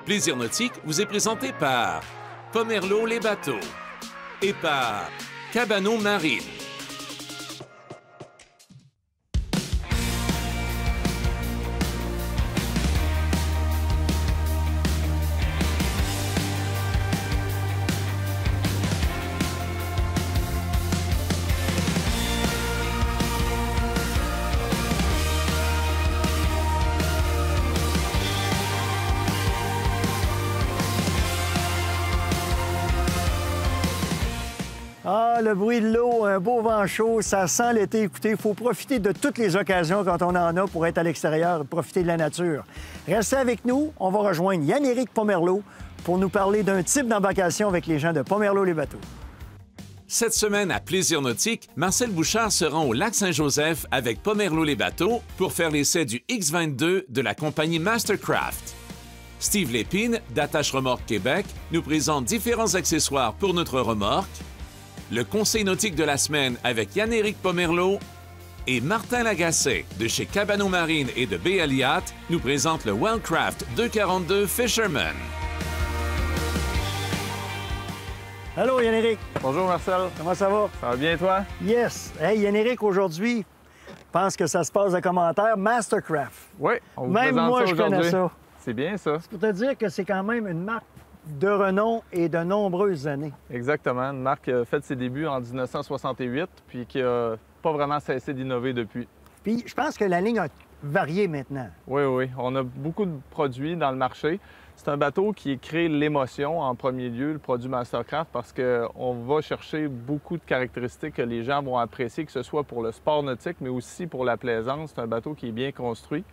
Plaisir nautique vous est présenté par Pomerleau les bateaux et par Cabano Marine. Ah, le bruit de l'eau, un beau vent chaud, ça sent l'été. Écoutez, il faut profiter de toutes les occasions quand on en a pour être à l'extérieur et profiter de la nature. Restez avec nous, on va rejoindre Yann-Éric Pomerleau pour nous parler d'un type d'embarcation avec les gens de Pomerleau les bateaux. Cette semaine à Plaisir nautique, Marcel Bouchard se rend au lac Saint-Joseph avec Pomerleau les bateaux pour faire l'essai du X22 de la compagnie Mastercraft. Steve Lépine, d'Attache Remorque Québec, nous présente différents accessoires pour notre remorque. Le conseil nautique de la semaine avec Yann-Éric Pomerleau et Martin Lagacé de chez Cabano Marine et de Bay Elliott nous présente le Wellcraft 242 Fisherman. Allô, Yann-Éric. Bonjour Marcel. Comment ça va? Ça va bien toi? Yes. Hey, Yann-Éric, aujourd'hui, je pense que ça se passe de commentaires Mastercraft. Oui, on vous Même présente moi, ça je connais aujourd'hui. ça. C'est bien ça. C'est pour te dire que c'est quand même une marque de renom et de nombreuses années. Exactement. Une marque qui a fait ses débuts en 1968 puis qui n'a pas vraiment cessé d'innover depuis. Puis je pense que la ligne a varié maintenant. Oui, oui. On a beaucoup de produits dans le marché. C'est un bateau qui crée l'émotion en premier lieu, le produit Mastercraft, parce qu'on va chercher beaucoup de caractéristiques que les gens vont apprécier, que ce soit pour le sport nautique, mais aussi pour la plaisance. C'est un bateau qui est bien construit.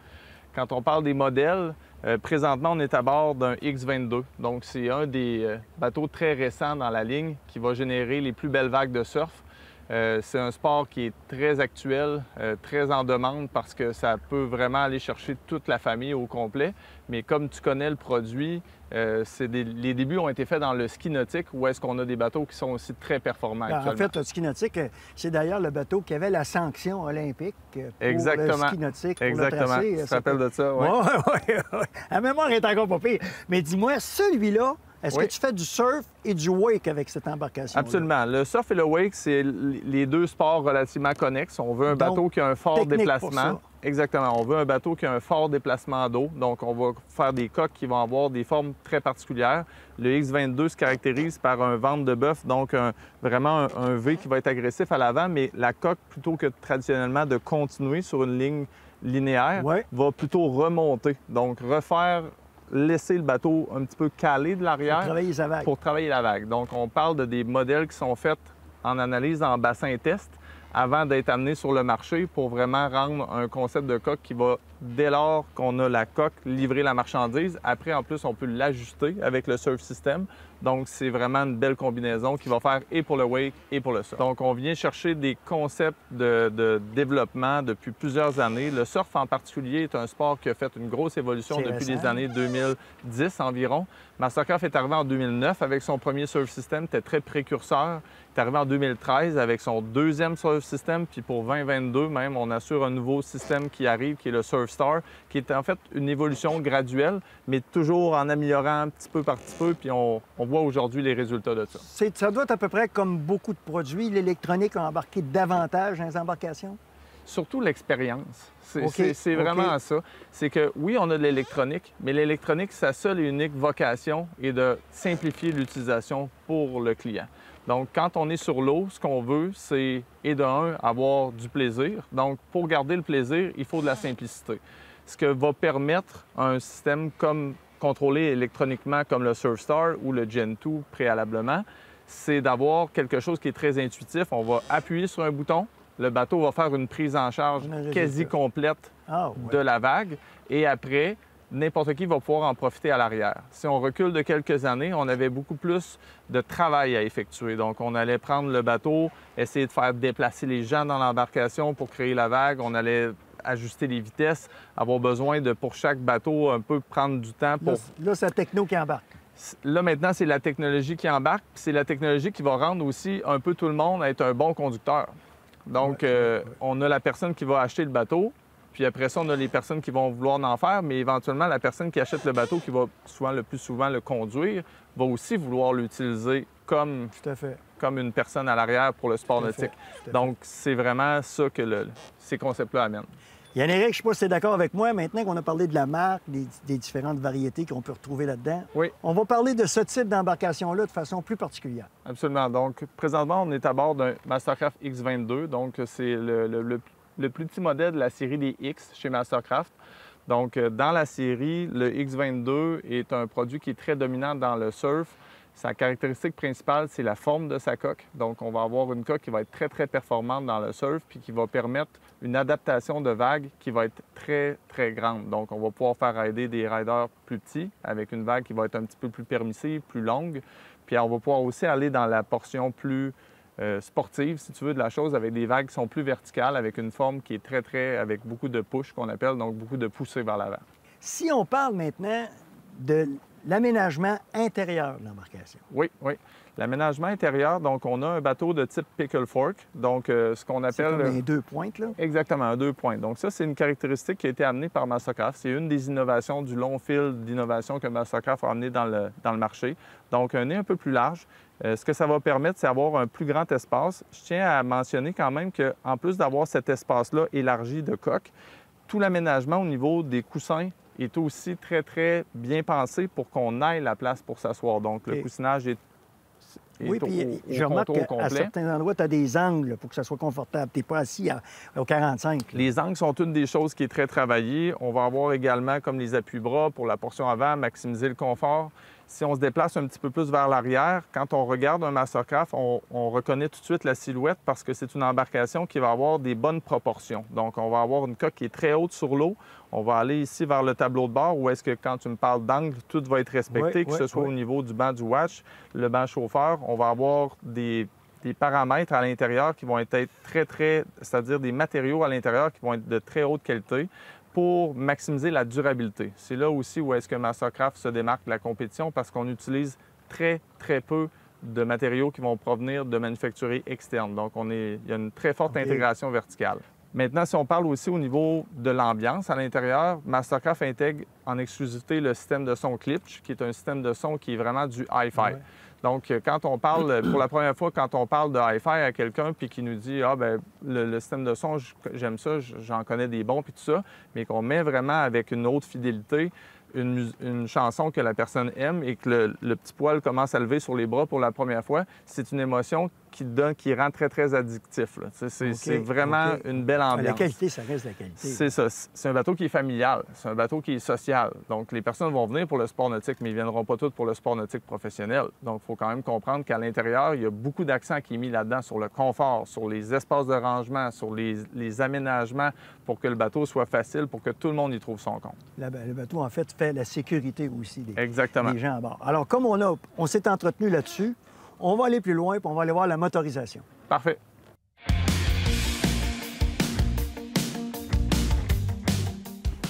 Quand on parle des modèles, présentement, on est à bord d'un X22. Donc, c'est un des bateaux très récents dans la ligne qui va générer les plus belles vagues de surf. C'est un sport qui est très actuel, très en demande parce que ça peut vraiment aller chercher toute la famille au complet. Mais comme tu connais le produit, les débuts ont été faits dans le ski nautique où est-ce qu'on a des bateaux qui sont aussi très performants actuellement. En fait, le ski nautique, c'est d'ailleurs le bateau qui avait la sanction olympique pour Exactement. le ski nautique. Pour Exactement. le tracé. Tu te rappelles de ça? Oui. Oui. La mémoire est encore pas pire. Mais dis-moi, celui-là, est-ce que tu fais du surf et du wake avec cette embarcation? Absolument. Le surf et le wake, c'est les deux sports relativement connexes. On veut un bateau qui a un fort déplacement. Exactement. On veut un bateau qui a un fort déplacement d'eau. Donc, on va faire des coques qui vont avoir des formes très particulières. Le X22 se caractérise par un ventre de bœuf, donc vraiment un V qui va être agressif à l'avant, mais la coque, plutôt que traditionnellement de continuer sur une ligne linéaire, va plutôt remonter. Donc, laisser le bateau un petit peu calé de l'arrière pour travailler la vague. Donc, on parle de des modèles qui sont faits en analyse en bassin test avant d'être amenés sur le marché pour vraiment rendre un concept de coque qui va, dès lors qu'on a la coque, livrer la marchandise. Après, en plus, on peut l'ajuster avec le surf system. Donc, c'est vraiment une belle combinaison qui va faire et pour le wake et pour le surf. Donc, on vient chercher des concepts de développement depuis plusieurs années. Le surf en particulier est un sport qui a fait une grosse évolution depuis les années 2010 environ. Mastercraft est arrivé en 2009 avec son premier surf system, était très précurseur. Il est arrivé en 2013 avec son deuxième surf system, puis pour 2022 même, on assure un nouveau système qui arrive, qui est le Surfstar, qui est en fait une évolution graduelle, mais toujours en améliorant un petit peu par petit peu, puis on voit aujourd'hui les résultats de ça. Ça doit être à peu près comme beaucoup de produits. L'électronique a embarqué davantage dans les embarcations? Surtout l'expérience. C'est vraiment ça. C'est que oui, on a de l'électronique, mais l'électronique, sa seule et unique vocation est de simplifier l'utilisation pour le client. Donc, quand on est sur l'eau, ce qu'on veut, c'est, et de un, avoir du plaisir. Donc, pour garder le plaisir, il faut de la simplicité. Ce que va permettre un système contrôlé électroniquement comme le Surfstar ou le Gen 2 préalablement, c'est d'avoir quelque chose qui est très intuitif. On va appuyer sur un bouton, le bateau va faire une prise en charge quasi complète de la vague, et après, n'importe qui va pouvoir en profiter à l'arrière. Si on recule de quelques années, on avait beaucoup plus de travail à effectuer. Donc, on allait prendre le bateau, essayer de faire déplacer les gens dans l'embarcation pour créer la vague. On allait ajuster les vitesses, avoir besoin de, pour chaque bateau, un peu prendre du temps pour... Là, c'est la techno qui embarque. Là, maintenant, c'est la technologie qui embarque, puis c'est la technologie qui va rendre aussi un peu tout le monde à être un bon conducteur. Donc, on a la personne qui va acheter le bateau, Puis après ça, on a les personnes qui vont vouloir en faire, mais éventuellement, la personne qui achète le bateau, qui va souvent le plus souvent le conduire, va aussi vouloir l'utiliser comme, comme une personne à l'arrière pour le sport nautique. Donc, c'est vraiment ça que ces concepts-là amènent. Yann-Éric, je ne sais pas si tu es d'accord avec moi. Maintenant qu'on a parlé de la marque, des différentes variétés qu'on peut retrouver là-dedans, on va parler de ce type d'embarcation-là de façon plus particulière. Absolument. Donc, présentement, on est à bord d'un Mastercraft X22. Donc, c'est le plus petit modèle de la série des X chez Mastercraft. Donc, dans la série, le X22 est un produit qui est très dominant dans le surf. Sa caractéristique principale, c'est la forme de sa coque. Donc, on va avoir une coque qui va être très, très performante dans le surf puis qui va permettre une adaptation de vague qui va être très, très grande. Donc, on va pouvoir faire rider des riders plus petits avec une vague qui va être un petit peu plus permissive, plus longue. Puis, on va pouvoir aussi aller dans la portion plus sportive, si tu veux, de la chose, avec des vagues qui sont plus verticales, avec une forme qui est très, très, avec beaucoup de push qu'on appelle, donc beaucoup de poussée vers l'avant. Si on parle maintenant de l'aménagement intérieur de l'embarcation. Oui, oui. L'aménagement intérieur, donc on a un bateau de type pickle fork, donc ce qu'on appelle... C'est comme un 2 pointes, là? Exactement, un 2 pointes. Donc ça, c'est une caractéristique qui a été amenée par Mastercraft. C'est une des innovations du long fil d'innovation que Mastercraft a amené dans le marché. Donc un nez un peu plus large. Ce que ça va permettre, c'est d'avoir un plus grand espace. Je tiens à mentionner quand même qu'en plus d'avoir cet espace-là élargi de coque, tout l'aménagement au niveau des coussins est aussi très, très bien pensé pour qu'on aille la place pour s'asseoir. Donc, le coussinage est oui, puis je remarque qu'à certains endroits, tu as des angles pour que ça soit confortable. Tu n'es pas assis au 45. Là. Les angles sont une des choses qui est très travaillée. On va avoir également, comme les appuis-bras pour la portion avant, maximiser le confort. Si on se déplace un petit peu plus vers l'arrière, quand on regarde un Mastercraft, on reconnaît tout de suite la silhouette parce que c'est une embarcation qui va avoir des bonnes proportions. Donc, on va avoir une coque qui est très haute sur l'eau. On va aller ici vers le tableau de bord où est-ce que quand tu me parles d'angle, tout va être respecté, que ce soit au niveau du banc du watch, le banc chauffeur. On va avoir des paramètres à l'intérieur qui vont être très, c'est-à-dire des matériaux à l'intérieur qui vont être de très haute qualité pour maximiser la durabilité. C'est là aussi où est-ce que Mastercraft se démarque de la compétition parce qu'on utilise très, très peu de matériaux qui vont provenir de manufacturiers externes. Donc, il y a une très forte intégration verticale. Maintenant, si on parle aussi au niveau de l'ambiance à l'intérieur, Mastercraft intègre en exclusivité le système de son Klipsch, qui est un système de son qui est vraiment du hi-fi. Donc, quand on parle, pour la première fois, quand on parle de hi-fi à quelqu'un puis qui nous dit « Ah, bien, le système de son, j'aime ça, j'en connais des bons, puis tout ça », mais qu'on met vraiment avec une haute fidélité une chanson que la personne aime et que le petit poil commence à lever sur les bras pour la première fois, c'est une émotion qui rend très, très addictif. C'est vraiment une belle ambiance. La qualité, ça reste la qualité. C'est ça. C'est un bateau qui est familial. C'est un bateau qui est social. Donc, les personnes vont venir pour le sport nautique, mais ils ne viendront pas toutes pour le sport nautique professionnel. Donc, il faut quand même comprendre qu'à l'intérieur, il y a beaucoup d'accent qui est mis là-dedans sur le confort, sur les espaces de rangement, sur les aménagements pour que le bateau soit facile, pour que tout le monde y trouve son compte. Le bateau, en fait, fait la sécurité aussi des gens à bord. Alors, comme on s'est entretenu là-dessus, on va aller plus loin et on va aller voir la motorisation. Parfait.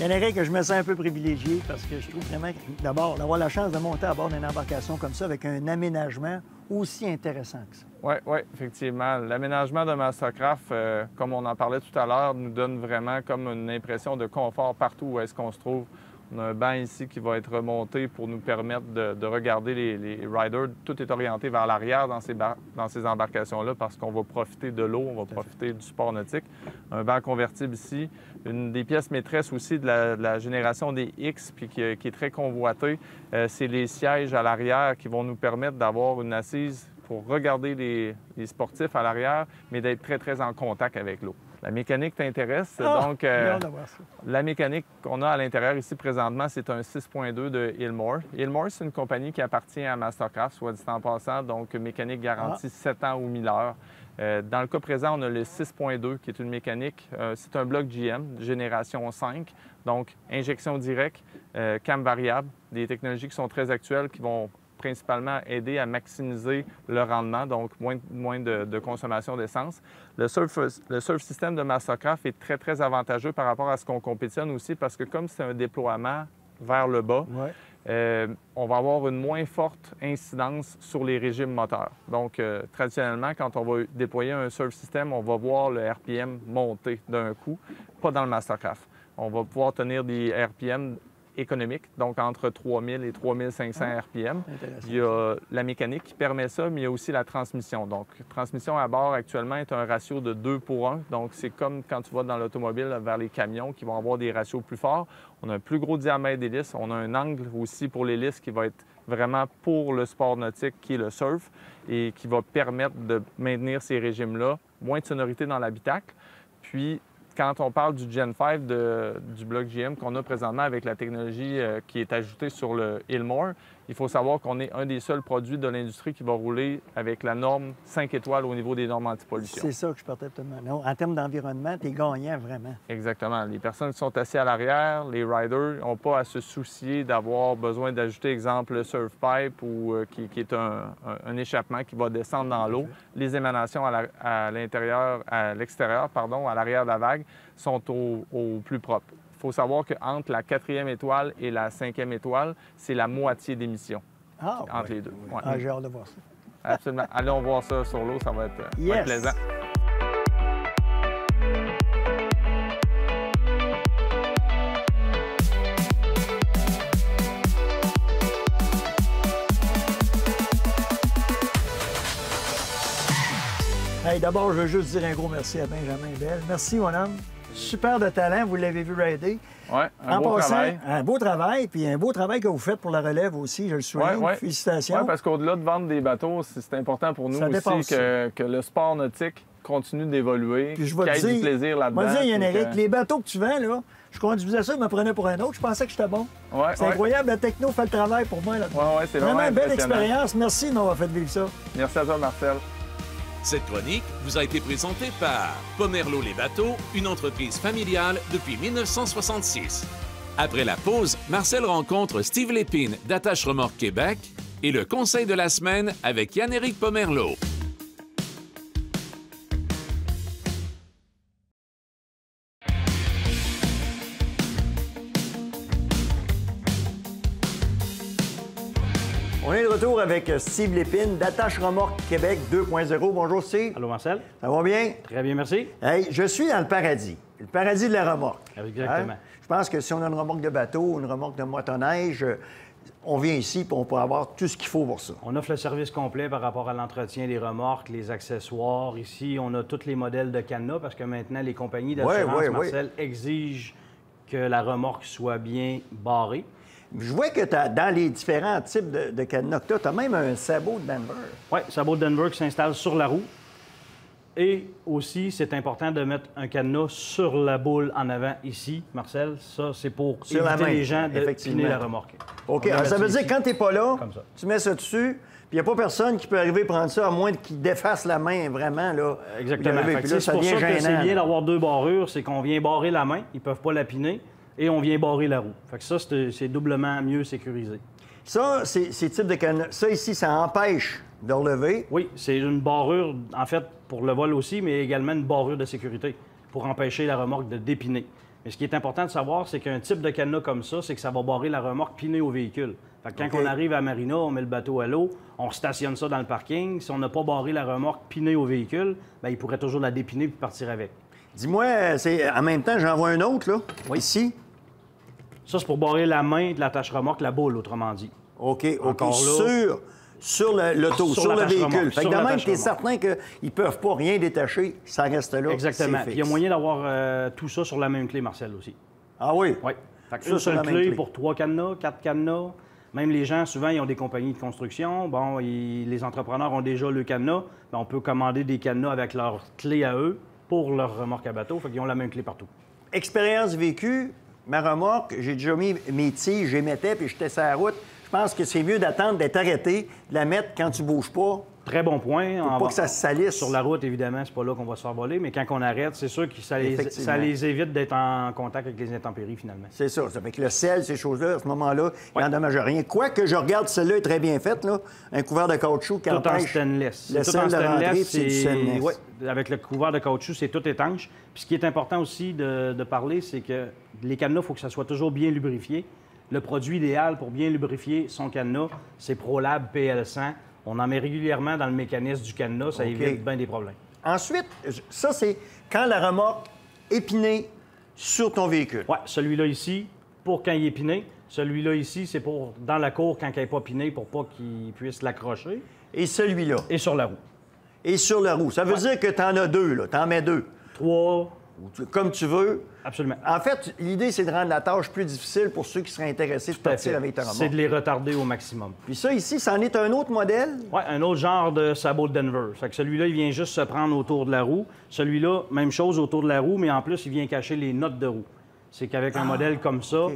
Yann-Éric, je me sens un peu privilégié parce que je trouve vraiment, d'abord, d'avoir la chance de monter à bord d'une embarcation comme ça avec un aménagement aussi intéressant que ça. Oui, effectivement. L'aménagement de Mastercraft, comme on en parlait tout à l'heure, nous donne vraiment comme une impression de confort partout où est-ce qu'on se trouve. On a un banc ici qui va être remonté pour nous permettre de regarder les riders. Tout est orienté vers l'arrière dans ces embarcations-là parce qu'on va profiter de l'eau, on va profiter du sport nautique. Un banc convertible ici. Une des pièces maîtresses aussi de la génération des X, puis qui est très convoitée, c'est les sièges à l'arrière qui vont nous permettre d'avoir une assise pour regarder les sportifs à l'arrière, mais d'être très, très en contact avec l'eau. La mécanique t'intéresse, donc la mécanique qu'on a à l'intérieur ici présentement, c'est un 6.2 de Ilmor. Ilmor, c'est une compagnie qui appartient à Mastercraft, soit dit en passant, donc mécanique garantie 7 ans ou 1000 heures. Dans le cas présent, on a le 6.2 qui est une mécanique, c'est un bloc GM, génération 5, donc injection directe, cam variable, des technologies qui sont très actuelles qui vont principalement aider à maximiser le rendement, donc moins de consommation d'essence. Le surf system de Mastercraft est très, très avantageux par rapport à ce qu'on compétitionne aussi parce que comme c'est un déploiement vers le bas, on va avoir une moins forte incidence sur les régimes moteurs. Donc, traditionnellement, quand on va déployer un surf system, on va voir le RPM monter d'un coup, pas dans le Mastercraft. On va pouvoir tenir des RPM économiques, donc entre 3000 et 3500 RPM. Il y a la mécanique qui permet ça, mais il y a aussi la transmission. Donc, transmission à bord actuellement est un ratio de 2:1. Donc, c'est comme quand tu vas dans l'automobile vers les camions qui vont avoir des ratios plus forts. On a un plus gros diamètre d'hélice. On a un angle aussi pour l'hélice qui va être vraiment pour le sport nautique, qui est le surf, et qui va permettre de maintenir ces régimes-là. Moins de sonorité dans l'habitacle. Puis, quand on parle du Gen 5 du bloc GM qu'on a présentement avec la technologie qui est ajoutée sur le Ilmor, il faut savoir qu'on est un des seuls produits de l'industrie qui va rouler avec la norme 5 étoiles au niveau des normes anti-pollution. C'est ça que je partais non, en termes d'environnement, tu es gagnant vraiment. Exactement. Les personnes qui sont assises à l'arrière, les riders, n'ont pas à se soucier d'avoir besoin d'ajouter, exemple, le surf pipe ou qui est un échappement qui va descendre dans l'eau. Les émanations à l'intérieur, à l'extérieur, pardon, à l'arrière de la vague, sont au plus propre. Il faut savoir qu'entre la 4e étoile et la 5e étoile, c'est la moitié d'émissions entre les deux. Ouais. Ah, j'ai hâte de voir ça. Absolument. Allons voir ça sur l'eau, ça va être plaisant. Hey, d'abord, je veux juste dire un gros merci à Benjamin Bell. Merci, mon homme. Super de talent, vous l'avez vu rider. Oui, un beau travail. Un beau travail, puis un beau travail que vous faites pour la relève aussi, je le souligne. Ouais. Félicitations. Oui, parce qu'au-delà de vendre des bateaux, c'est important pour nous aussi que le sport nautique continue d'évoluer, qu'il y ait du plaisir là-dedans. Moi, dire, Yannick, les bateaux que tu vends, là, je conduisais ça, je me prenais pour un autre. Je pensais que j'étais bon. C'est incroyable, la techno fait le travail pour moi. Oui, c'est vraiment une belle expérience. Merci de m'avoir fait vivre ça. Merci à toi, Marcel. Cette chronique vous a été présentée par Pomerleau les bateaux, une entreprise familiale depuis 1966. Après la pause, Marcel rencontre Steve Lépine d'Attache Remorque Québec et le conseil de la semaine avec Yann-Éric Pomerleau. On est de retour avec Steve Lépine d'Attache Remorque Québec 2.0. Bonjour, Steve. Allô, Marcel. Ça va bien? Très bien, merci. Hey, je suis dans le paradis de la remorque. Exactement. Hein? Je pense que si on a une remorque de bateau, une remorque de motoneige, on vient ici et on peut avoir tout ce qu'il faut pour ça. On offre le service complet par rapport à l'entretien des remorques, les accessoires. Ici, on a tous les modèles de cadenas parce que maintenant, les compagnies d'assurance, Marcel, exigent que la remorque soit bien barrée. Je vois que dans les différents types de cadenas que tu as même un sabot de Denver. Oui, sabot de Denver qui s'installe sur la roue. Et aussi, c'est important de mettre un cadenas sur la boule en avant ici, Marcel. Ça, c'est pour éviter les gens de piner la remorque. OK. Alors, ça veut dire que quand tu n'es pas là, tu mets ça dessus, puis il n'y a pas personne qui peut arriver prendre ça, à moins qu'il défasse la main vraiment. Là, exactement. Puis là, c'est pour ça que c'est bien d'avoir deux barrures, c'est qu'on vient barrer la main, ils ne peuvent pas la piner. Et on vient barrer la roue. Fait que ça, c'est doublement mieux sécurisé. Ça, ces types de cadenas, ça ici, ça empêche de relever. Oui, c'est une barrure, en fait, pour le vol aussi, mais également une barrure de sécurité pour empêcher la remorque de dépiner. Mais ce qui est important de savoir, c'est qu'un type de cadenas comme ça, c'est que ça va barrer la remorque pinée au véhicule. Fait que quand on arrive à Marina, on met le bateau à l'eau, on stationne ça dans le parking. Si on n'a pas barré la remorque pinée au véhicule, bien, il pourrait toujours la dépiner et partir avec. Dis-moi, en même temps, j'en vois un autre, là, ici. Ça, c'est pour barrer la main de l'attache remorque, la boule, autrement dit. OK. Sur l'auto, sur le véhicule. Fait que de même, tu es certain qu'ils ne peuvent pas rien détacher, ça reste là. Exactement. Puis il y a moyen d'avoir tout ça sur la même clé, Marcel, aussi. Ah oui? Oui. Une seule clé pour 3 cadenas, 4 cadenas. Même les gens, souvent, ils ont des compagnies de construction. Bon, les entrepreneurs ont déjà le cadenas. On peut commander des cadenas avec leur clé à eux pour leur remorque à bateau. Fait qu'ils ont la même clé partout. Expérience vécue. Ma remorque, j'ai déjà mis mes tiges, je les mettais, puis j'étais sur la route. Je pense que c'est mieux d'attendre d'être arrêté, de la mettre quand tu bouges pas. Très bon point. Pour pas que ça se salisse. Sur la route, évidemment, c'est pas là qu'on va se faire voler, mais quand on arrête, c'est sûr que ça les évite d'être en contact avec les intempéries, finalement. C'est ça. Ça fait que le sel, ces choses-là, à ce moment-là, il n'endommage rien. Quoique je regarde, celle-là est très bien faite, là. Un couvert de caoutchouc qui empêche... Tout en stainless. Le sel de rentrée, c'est du stainless. Oui, avec le couvert de caoutchouc, c'est tout étanche. Puis ce qui est important aussi de parler, c'est que les cadenas, il faut que ça soit toujours bien lubrifié. Le produit idéal pour bien lubrifier son cadenas, c'est ProLab PL100. On en met régulièrement dans le mécanisme du cadenas, ça évite bien des problèmes. Ensuite, ça, c'est quand la remorque épinée, Sur ton véhicule? Oui, celui-là ici, pour quand il est piné. Celui-là ici, c'est pour dans la cour quand il n'est pas piné pour pas qu'il puisse l'accrocher. Et celui-là? Et sur la roue. Et sur la roue. Ça veut dire que tu en as deux, là. Tu en mets deux. 3. Comme tu veux. Absolument. En fait, l'idée, c'est de rendre la tâche plus difficile pour ceux qui seraient intéressés de partir avec ta remorque. C'est de les retarder au maximum. Puis ça, ici, c'en est un autre modèle? Oui, un autre genre de sabot de Denver. Fait que celui-là, il vient juste se prendre autour de la roue. Celui-là, même chose autour de la roue, mais en plus, il vient cacher les notes de roue. C'est qu'avec un modèle comme ça,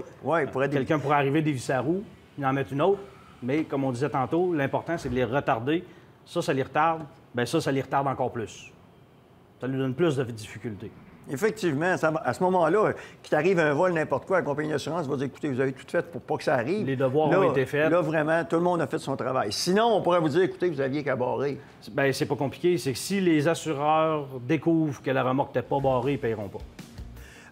quelqu'un pourrait arriver, dévisser la roue, il en mettre une autre. Mais comme on disait tantôt, l'important, c'est de les retarder. Ça les retarde. Bien ça les retarde encore plus. Ça lui donne plus de difficultés. Effectivement, à ce moment-là, qu'il t'arrive un vol, n'importe quoi, la compagnie d'assurance va dire, écoutez, vous avez tout fait pour pas que ça arrive. Les devoirs ont été faits. Là, vraiment, tout le monde a fait son travail. Sinon, on pourrait vous dire, écoutez, vous aviez qu'à barrer. Bien, c'est pas compliqué. C'est que si les assureurs découvrent que la remorque n'était pas barrée, ils ne paieront pas.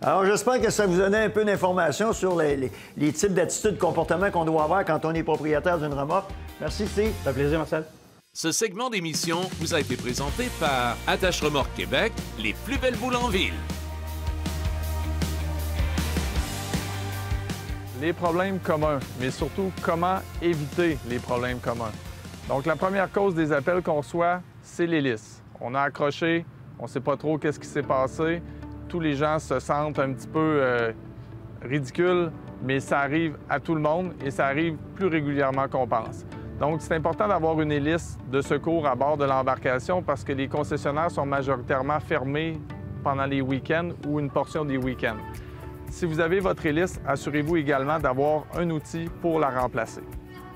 Alors, j'espère que ça vous donnait un peu d'informations sur les types d'attitudes, comportements qu'on doit avoir quand on est propriétaire d'une remorque. Merci, Steve. Ça fait plaisir, Marcel. Ce segment d'émission vous a été présenté par Attache Remorque Québec, les plus belles boules en ville. Les problèmes communs, mais surtout comment éviter les problèmes communs. Donc, la première cause des appels qu'on reçoit, c'est l'hélice. On a accroché, on ne sait pas trop qu'est-ce qui s'est passé. Tous les gens se sentent un petit peu ridicules, mais ça arrive à tout le monde et ça arrive plus régulièrement qu'on pense. Donc, c'est important d'avoir une hélice de secours à bord de l'embarcation parce que les concessionnaires sont majoritairement fermés pendant les week-ends ou une portion des week-ends. Si vous avez votre hélice, assurez-vous également d'avoir un outil pour la remplacer.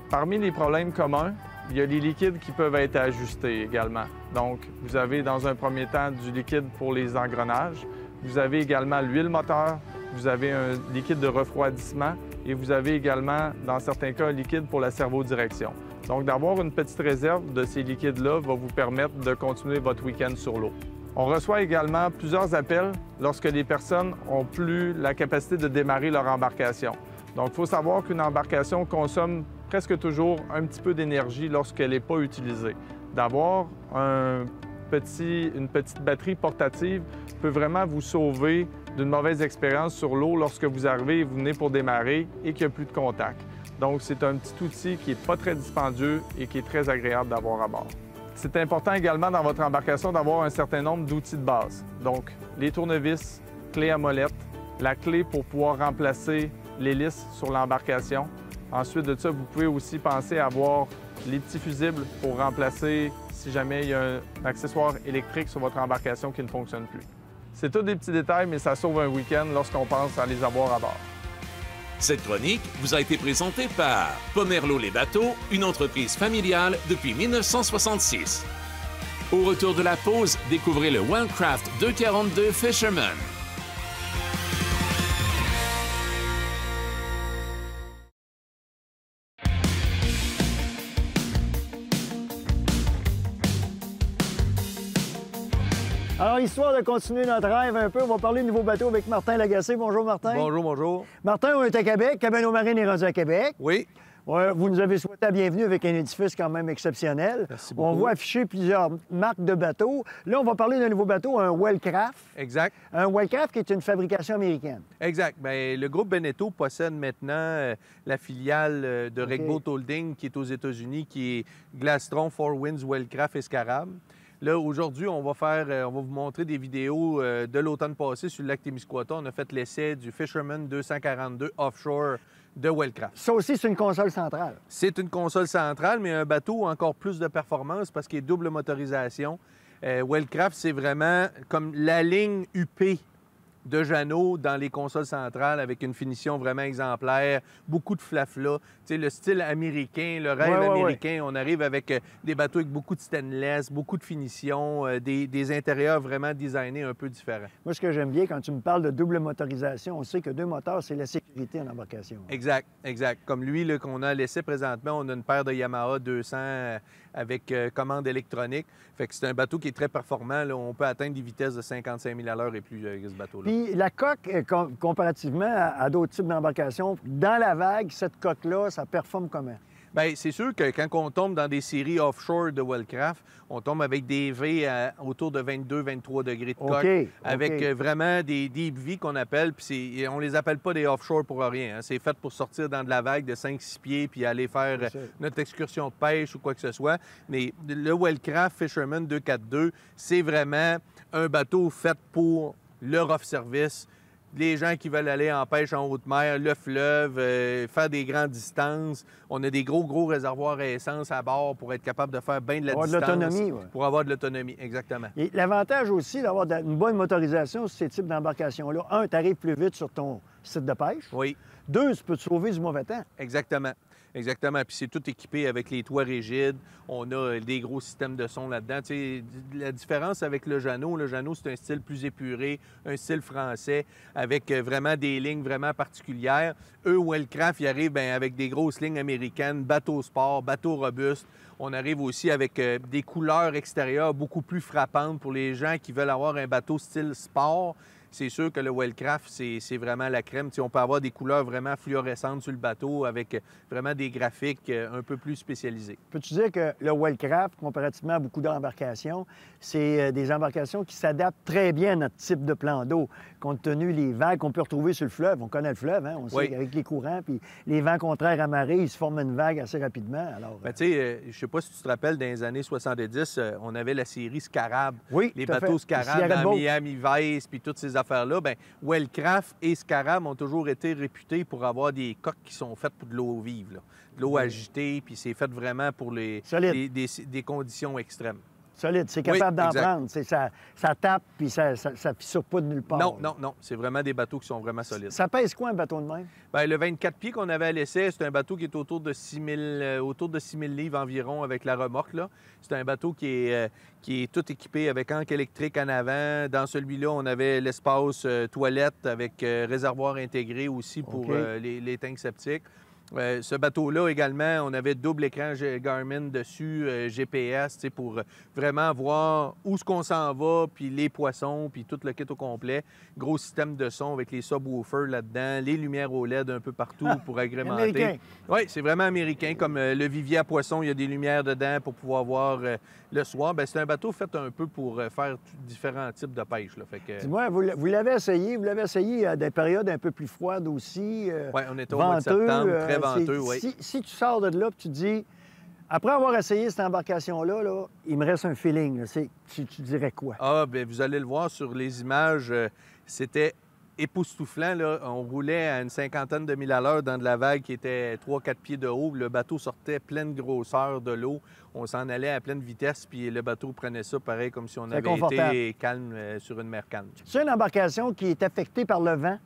Parmi les problèmes communs, il y a les liquides qui peuvent être ajustés également. Donc, vous avez dans un premier temps du liquide pour les engrenages, vous avez également l'huile moteur, vous avez un liquide de refroidissement et vous avez également, dans certains cas, un liquide pour la servodirection. Donc, d'avoir une petite réserve de ces liquides-là va vous permettre de continuer votre week-end sur l'eau. On reçoit également plusieurs appels lorsque les personnes n'ont plus la capacité de démarrer leur embarcation. Donc, il faut savoir qu'une embarcation consomme presque toujours un petit peu d'énergie lorsqu'elle n'est pas utilisée. D'avoir une petite batterie portative peut vraiment vous sauver d'une mauvaise expérience sur l'eau lorsque vous arrivez et vous venez pour démarrer et qu'il n'y a plus de contact. Donc, c'est un petit outil qui n'est pas très dispendieux et qui est très agréable d'avoir à bord. C'est important également dans votre embarcation d'avoir un certain nombre d'outils de base. Donc, les tournevis, clés à molette, la clé pour pouvoir remplacer l'hélice sur l'embarcation. Ensuite de ça, vous pouvez aussi penser à avoir les petits fusibles pour remplacer si jamais il y a un accessoire électrique sur votre embarcation qui ne fonctionne plus. C'est tous des petits détails, mais ça sauve un week-end lorsqu'on pense à les avoir à bord. Cette chronique vous a été présentée par Pomerleau les bateaux, une entreprise familiale depuis 1966. Au retour de la pause, découvrez le Wildcraft 242 Fisherman. Alors, histoire de continuer notre rêve un peu, on va parler de nouveau bateau avec Martin Lagacé. Bonjour, Martin. Bonjour, bonjour. Martin, on est à Québec. Cabane aux Marines est rendu à Québec. Oui. Ouais, vous nous avez souhaité la bienvenue avec un édifice quand même exceptionnel. Merci beaucoup. On voit afficher plusieurs marques de bateaux. Là, on va parler d'un nouveau bateau, un Wellcraft. Exact. Un Wellcraft qui est une fabrication américaine. Exact. Bien, le groupe Beneteau possède maintenant la filiale de Regboat Holding qui est aux États-Unis, qui est Glastron, Four Winds, Wellcraft, Escarab. Là, aujourd'hui, on va vous montrer des vidéos de l'automne passé sur le lac Témiscouata. On a fait l'essai du Fisherman 242 Offshore de Wellcraft. Ça aussi, c'est une console centrale. C'est une console centrale, mais un bateau encore plus de performance parce qu'il est double motorisation. Wellcraft, c'est vraiment comme la ligne UP de Jeannot dans les consoles centrales avec une finition vraiment exemplaire, beaucoup de flafla. Tu sais, le style américain, le rêve américain, on arrive avec des bateaux avec beaucoup de stainless, beaucoup de finition, des intérieurs vraiment designés un peu différents. Moi, ce que j'aime bien quand tu me parles de double motorisation, on sait que deux moteurs, c'est la sécurité en embarcation. Exact, exact. Comme lui là, qu'on a laissé présentement, on a une paire de Yamaha 200 avec commande électronique. Fait que c'est un bateau qui est très performant. Là. On peut atteindre des vitesses de 55 000 à l'heure et plus avec ce bateau-là. Puis la coque, comparativement à d'autres types d'embarcations, dans la vague, cette coque-là, ça performe comment? Bien, c'est sûr que quand on tombe dans des séries offshore de Wellcraft, on tombe avec des V autour de 22-23 degrés de coque, avec vraiment des deep V qu'on appelle, puis on les appelle pas des offshore pour rien. Hein. C'est fait pour sortir dans de la vague de 5-6 pieds puis aller faire notre excursion de pêche ou quoi que ce soit. Mais le Wellcraft Fisherman 242, c'est vraiment un bateau fait pour le rough service, les gens qui veulent aller en pêche en haute mer, le fleuve, faire des grandes distances. On a des gros réservoirs à essence à bord pour être capable de faire bien de la distance. Pour avoir de l'autonomie, oui. Pour avoir de l'autonomie, exactement. Et l'avantage aussi d'avoir une bonne motorisation sur ces types d'embarcations-là, un, tu arrives plus vite sur ton site de pêche. Oui. Deux, tu peux te sauver du mauvais temps. Exactement. Exactement. Puis c'est tout équipé avec les toits rigides. On a des gros systèmes de son là-dedans. Tu sais, la différence avec le Jeannot, c'est un style plus épuré, un style français, avec vraiment des lignes vraiment particulières. Eux, Wellcraft, ils arrivent avec des grosses lignes américaines, bateaux sport, bateaux robustes. On arrive aussi avec des couleurs extérieures beaucoup plus frappantes pour les gens qui veulent avoir un bateau style sport. C'est sûr que le Wellcraft, c'est vraiment la crème. Tu sais, on peut avoir des couleurs vraiment fluorescentes sur le bateau avec vraiment des graphiques un peu plus spécialisés. Peux-tu dire que le Wellcraft, comparativement à beaucoup d'embarcations, c'est des embarcations qui s'adaptent très bien à notre type de plan d'eau, compte tenu des vagues qu'on peut retrouver sur le fleuve. On connaît le fleuve, hein? On sait qu'avec les courants, puis les vents contraires à marée, il se forme une vague assez rapidement. Alors, tu sais, je sais pas si tu te rappelles, dans les années 70, on avait la série Scarab. Oui, les bateaux Scarab dans Miami Vice, puis toutes ces affaires-là. Bien, Wellcraft et Scarab ont toujours été réputés pour avoir des coques qui sont faites pour de l'eau vive, là. De l'eau agitée, puis c'est fait vraiment pour des conditions extrêmes. Solide, c'est capable d'en prendre. Ça tape, puis ça ne fissure pas de nulle part. Non. C'est vraiment des bateaux qui sont vraiment solides. Ça pèse quoi, un bateau de même? Bien, le 24 pieds qu'on avait à l'essai, c'est un bateau qui est autour de 6 000 livres environ avec la remorque, là. C'est un bateau qui est tout équipé avec ancre électrique en avant. Dans celui-là, on avait l'espace toilette avec réservoir intégré aussi pour les tanks septiques. Ce bateau-là également, on avait double écran Garmin dessus, GPS, pour vraiment voir où est-ce qu'on s'en va, puis les poissons, puis tout le kit au complet. Gros système de son avec les subwoofers là-dedans, les lumières OLED un peu partout pour agrémenter. Américain. Oui, c'est vraiment américain. Comme le vivier à poissons, il y a des lumières dedans pour pouvoir voir le soir. Bien, c'est un bateau fait un peu pour faire différents types de pêche, là. Fait que... Dis-moi, vous l'avez essayé à des périodes un peu plus froides aussi. Oui, on était au mois de septembre, très venteux, oui. Si tu sors de là et tu te dis, après avoir essayé cette embarcation-là, il me reste un feeling. Tu dirais quoi? Ah, bien, vous allez le voir sur les images. C'était époustouflant, là. On roulait à une 50aine de milles à l'heure dans de la vague qui était 3-4 pieds de haut. Le bateau sortait pleine grosseur de l'eau. On s'en allait à pleine vitesse, puis le bateau prenait ça pareil comme si on avait été calme sur une mer calme. C'est une embarcation qui est affectée par le vent?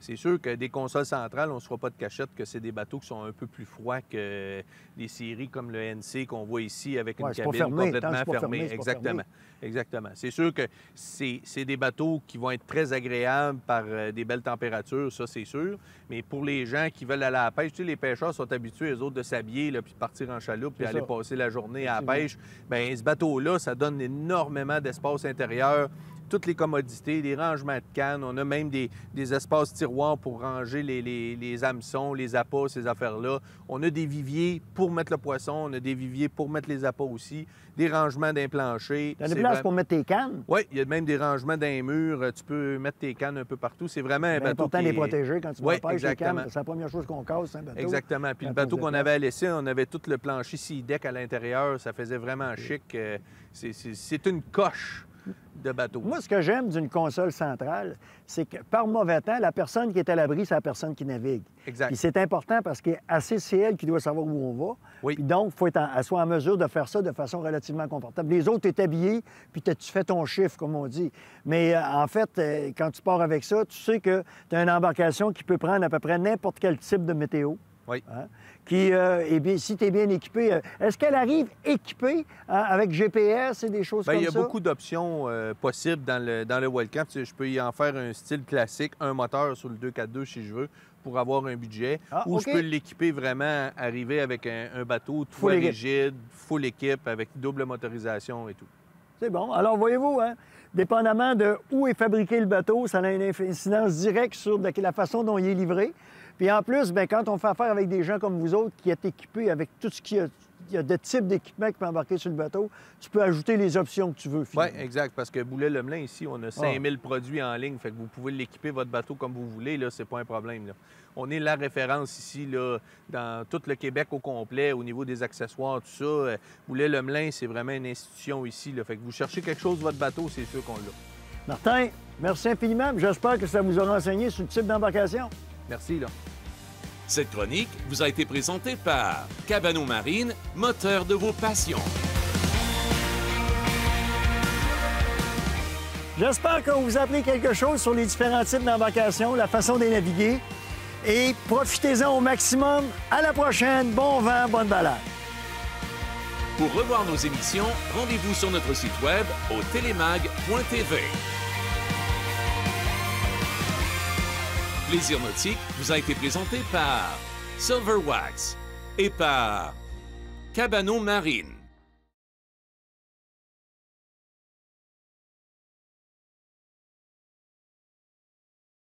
C'est sûr que des consoles centrales, on ne se fera pas de cachette que c'est des bateaux qui sont un peu plus froids que des séries comme le NC qu'on voit ici avec une cabine complètement fermée. Exactement. C'est sûr que c'est des bateaux qui vont être très agréables par des belles températures, ça c'est sûr. Mais pour les gens qui veulent aller à la pêche, tu sais, les pêcheurs sont habitués, eux autres, de s'habiller puis de partir en chaloupe puis aller passer la journée à la pêche. Bien, ce bateau-là, ça donne énormément d'espace intérieur. Toutes les commodités, des rangements de cannes. On a même des espaces tiroirs pour ranger les hameçons, les appâts, ces affaires-là. On a des viviers pour mettre le poisson. On a des viviers pour mettre les appâts aussi. Des rangements d'un plancher. Tu as des places pour mettre tes cannes? Oui, il y a même des rangements d'un mur. Tu peux mettre tes cannes un peu partout. C'est vraiment un bateau important de les protéger quand tu vas pêcher les cannes. C'est la première chose qu'on casse, un bateau. Exactement. Puis le bateau qu'on avait à l'essai, on avait tout le plancher SeaDeck à l'intérieur. Ça faisait vraiment chic. C'est une coche de bateau. Moi, ce que j'aime d'une console centrale, c'est que par mauvais temps, la personne qui est à l'abri, c'est la personne qui navigue. Exact. Puis c'est important parce que c'est elle qui doit savoir où on va. Oui. Puis donc, il faut qu'elle soit en mesure de faire ça de façon relativement confortable. Les autres, tu es habillé, puis tu fais ton chiffre, comme on dit. Mais en fait, quand tu pars avec ça, tu sais que tu as une embarcation qui peut prendre à peu près n'importe quel type de météo. Oui. Hein? Si tu es bien équipé, est-ce qu'elle arrive équipée avec GPS et des choses comme ça? Il y a beaucoup d'options possibles dans le Wellcraft. Je peux y en faire un style classique, un moteur sur le 242 si je veux, pour avoir un budget. Ou je peux l'équiper vraiment, arriver avec un bateau tout rigide, full équipe, avec double motorisation et tout. C'est bon. Alors, voyez-vous, hein, dépendamment de où est fabriqué le bateau, ça a une incidence directe sur la façon dont il est livré. Puis en plus, bien, quand on fait affaire avec des gens comme vous autres qui êtes équipés avec tout ce qu'il y a de types d'équipements qui peut embarquer sur le bateau, tu peux ajouter les options que tu veux. Oui, exact, parce que Boulet-Lemelin, ici, on a 5000 produits en ligne, fait que vous pouvez l'équiper votre bateau comme vous voulez, là, c'est pas un problème, là. On est la référence ici, là, dans tout le Québec au complet, au niveau des accessoires, tout ça. Boulet-Lemelin, c'est vraiment une institution ici, là, fait que vous cherchez quelque chose de votre bateau, c'est sûr qu'on l'a. Martin, merci infiniment. J'espère que ça vous a renseigné sur le type d'embarcation. Merci, là. Cette chronique vous a été présentée par Cabano Marine, moteur de vos passions. J'espère qu'on vous a appris quelque chose sur les différents types d'embarcations, la façon de les naviguer. Et profitez-en au maximum. À la prochaine. Bon vent, bonne balade. Pour revoir nos émissions, rendez-vous sur notre site web au télémag.tv. Plaisir nautique vous a été présenté par Silver Wax et par Cabano Marine.